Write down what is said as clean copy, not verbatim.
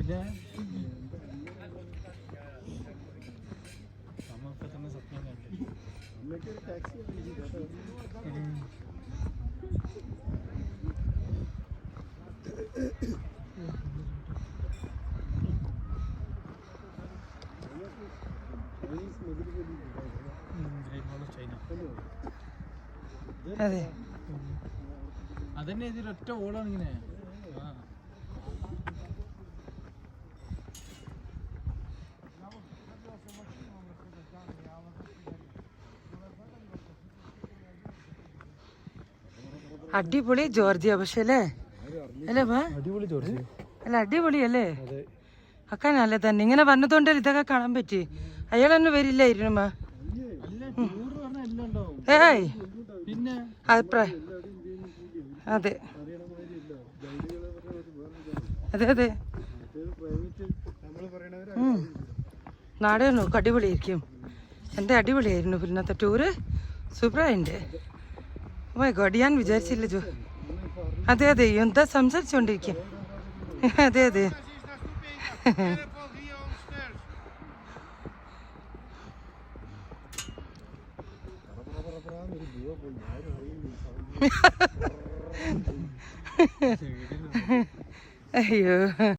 പിന്നെ നമ്മളിപ്പോ തന്നെ സ്വപ്നം കണ്ടു. അതെ അതന്നെ ഇതിലൊറ്റ ഓളാണ് ഇങ്ങനെ. അടിപൊളി ജോർജിയ പക്ഷേ അല്ലേ അല്ലേ അടിപൊളി ജോർജിയ അല്ല അടിപൊളിയല്ലേ അക്കാനല്ലേ തന്നെ ഇങ്ങനെ വന്നതുകൊണ്ട് ഇതൊക്കെ കാണാൻ പറ്റി. അയാളൊന്നും വരില്ലായിരുന്നു ഏയ് അഭിപ്രായം അതെ അതെ അതെ നാടേ നോക്കും അടിപൊളിയായിരിക്കും. എന്താ അടിപൊളിയായിരുന്നു പിന്നത്തെ ടൂറ് സൂപ്പറായിട്ടുണ്ട്. ഓ ഗോഡ് ഞാൻ വിചാരിച്ചില്ല ജോ. അതെ അതെ എന്താ സംസാരിച്ചോണ്ടിരിക്കും. അതെ അതെ അയ്യോ